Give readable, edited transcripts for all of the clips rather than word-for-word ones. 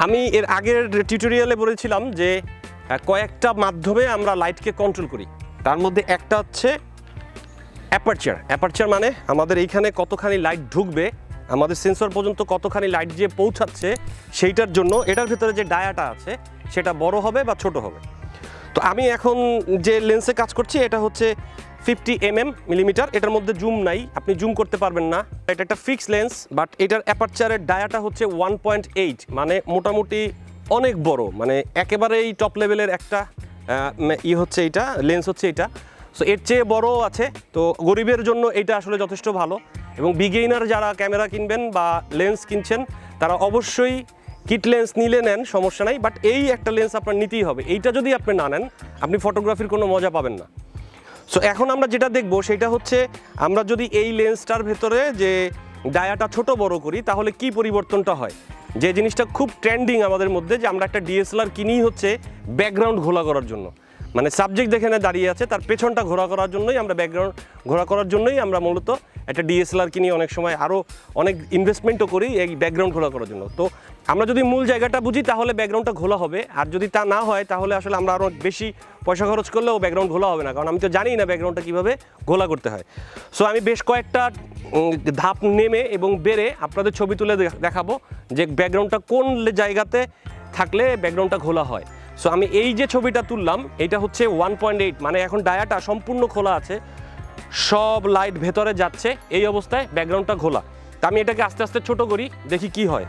আমি এর আগের টিউটোরিয়ালে বলেছিলাম যে কয়েকটা মাধ্যমে আমরা লাইটকে কন্ট্রোল করি। তার মধ্যে একটা হচ্ছে অ্যাপারচার মানে আমাদের এইখানে কতখানি লাইট ঢুকবে, আমাদের সেন্সর পর্যন্ত কতখানি লাইট যে পৌঁছাচ্ছে সেইটার জন্য এটার ভিতরে যে ডায়াটা আছে সেটা বড় হবে বা ছোট হবে। তো আমি এখন যে লেন্সে কাজ করছি এটা হচ্ছে 50 মিলিমিটার, এটার মধ্যে জুম নাই, আপনি জুম করতে পারবেন না। এটা একটা ফিক্স লেন্স, বাট এটার অ্যাপারচারের ডায়াটা হচ্ছে 1.8, মানে মোটামুটি অনেক বড়, মানে একেবারেই টপ লেভেলের একটা হচ্ছে এইটা লেন্স হচ্ছে এটা। সো এর চেয়ে বড় আছে, তো গরিবের জন্য এটা আসলে যথেষ্ট ভালো। এবং বিগেইনার যারা ক্যামেরা কিনবেন বা লেন্স কিনছেন তারা অবশ্যই কিট লেন্স নিলে নেন, সমস্যা নাই, বাট এই একটা লেন্স আপনার নিতেই হবে। এইটা যদি আপনি না নেন আপনি ফটোগ্রাফির কোনো মজা পাবেন না। সো এখন আমরা যেটা দেখব সেটা হচ্ছে আমরা যদি এই লেন্সটার ভেতরে যে ডায়াটা ছোট বড় করি তাহলে কি পরিবর্তনটা হয়। যে জিনিসটা খুব ট্রেন্ডিং আমাদের মধ্যে, যে আমরা একটা ডিএসএলআর কিনি হচ্ছে ব্যাকগ্রাউন্ড ঘোলা করার জন্য, মানে সাবজেক্ট যেখানে দাঁড়িয়ে আছে তার পেছনটা ঘোরা করার জন্যই আমরা ব্যাকগ্রাউন্ড ঘোরা করার জন্যই আমরা মূলত একটা ডিএসএলআর কিনি, অনেক সময় আরও অনেক ইনভেস্টমেন্টও করি এই ব্যাকগ্রাউন্ড ঘোলা করার জন্য। তো আমরা যদি মূল জায়গাটা বুঝি তাহলে ব্যাকগ্রাউন্ডটা ঘোলা হবে, আর যদি তা না হয় তাহলে আসলে আমরা আরও বেশি পয়সা খরচ করলেও ব্যাকগ্রাউন্ড ঘোলা হবে না, কারণ আমি তো জানি না ব্যাকগ্রাউন্ডটা কীভাবে ঘোলা করতে হয়। সো আমি বেশ কয়েকটা ধাপ নেমে এবং বেড়ে আপনাদের ছবি তুলে দেখাবো যে ব্যাকগ্রাউন্ডটা কোন জায়গাতে থাকলে ব্যাকগ্রাউন্ডটা ঘোলা হয়। সো আমি এই যে ছবিটা তুললাম এটা হচ্ছে 1.8, মানে এখন ডায়াটা সম্পূর্ণ খোলা আছে, সব লাইট ভেতরে যাচ্ছে, এই অবস্থায় ব্যাকগ্রাউন্ডটা ঘোলা। তা আমি এটাকে আস্তে আস্তে ছোট করি, দেখি কি হয়।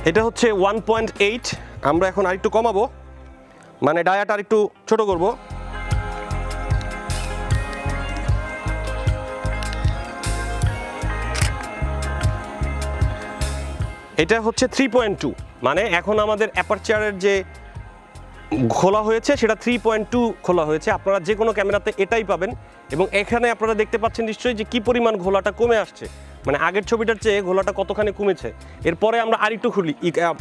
এটা হচ্ছে 1.8, আমরা এখন আরেকটু কমাবো, মানে ডায়াটা আরেকটু ছোট করব। এটা হচ্ছে 3.2, মানে এখন আমাদের অ্যাপারচারের যে খোলা হয়েছে সেটা 3.2 খোলা হয়েছে। আপনারা যে কোনো ক্যামেরাতে এটাই পাবেন, এবং এখানে আপনারা দেখতে পাচ্ছেন নিশ্চয়ই যে কি পরিমাণ ঘোলাটা কমে আসছে, মানে আগের ছবিটার চেয়ে ঘোলাটা কতখানি কমেছে। এরপরে আমরা আরেকটু খুলি,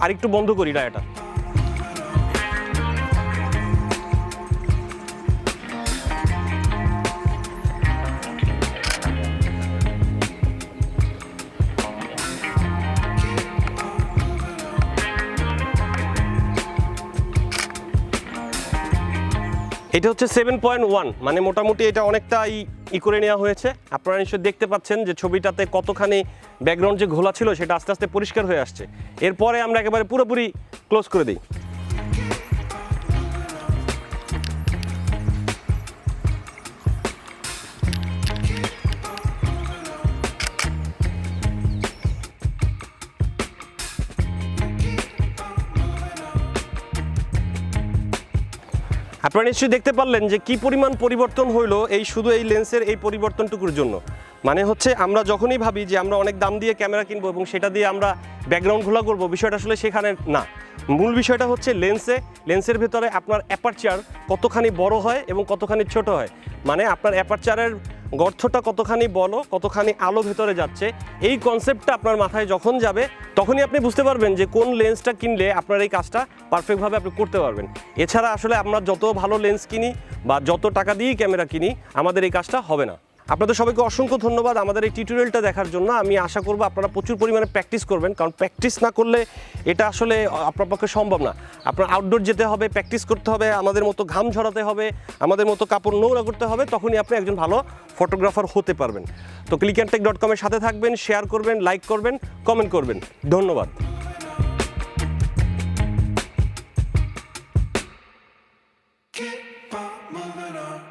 আরেকটু বন্ধ করি ডায়াটা। এটা হচ্ছে 7.1, মানে মোটামুটি এটা অনেকটা করে নেওয়া হয়েছে। আপনারা নিশ্চয়ই দেখতে পাচ্ছেন যে ছবিটাতে কতখানি ব্যাকগ্রাউন্ড যে ঘোলা ছিল সেটা আস্তে আস্তে পরিষ্কার হয়ে আসছে। এরপরে আমরা একেবারে পুরোপুরি ক্লোজ করে দিই। আপনারা নিশ্চয়ই দেখতে পারলেন যে কি পরিমাণ পরিবর্তন হইলো এই শুধু এই লেন্সের এই পরিবর্তনটুকুর জন্য। মানে হচ্ছে আমরা যখনই ভাবি যে আমরা অনেক দাম দিয়ে ক্যামেরা কিনবো এবং সেটা দিয়ে আমরা ব্যাকগ্রাউন্ড ঘোলা করবো, বিষয়টা আসলে সেখানে না। মূল বিষয়টা হচ্ছে লেন্সের ভেতরে আপনার অ্যাপারচার কতখানি বড় হয় এবং কতখানি ছোট হয়, মানে আপনার অ্যাপারচারের গর্তটা কতখানি বড়, কতখানি আলো ভেতরে যাচ্ছে, এই কনসেপ্টটা আপনার মাথায় যখন যাবে তখনই আপনি বুঝতে পারবেন যে কোন লেন্সটা কিনলে আপনার এই কাজটা পারফেক্টভাবে আপনি করতে পারবেন। এছাড়া আসলে আমরা যত ভালো লেন্স কিনি বা যত টাকা দিয়েই ক্যামেরা কিনি আমাদের এই কাজটা হবে না। আপনাদের সবাইকে অসংখ্য ধন্যবাদ আমাদের এই টিউটোরিয়ালটা দেখার জন্য। আমি আশা করব আপনারা প্রচুর পরিমাণে প্র্যাকটিস করবেন, কারণ প্র্যাকটিস না করলে এটা আসলে আপনার পক্ষে সম্ভব না। আপনার আউটডোর যেতে হবে, প্র্যাকটিস করতে হবে, আমাদের মতো ঘাম ঝরাতে হবে, আমাদের মতো কাপড় নোংরা করতে হবে, তখনই আপনি একজন ভালো ফটোগ্রাফার হতে পারবেন। তো clickntech.com-এর সাথে থাকবেন, শেয়ার করবেন, লাইক করবেন, কমেন্ট করবেন। ধন্যবাদ। Keep on moving on.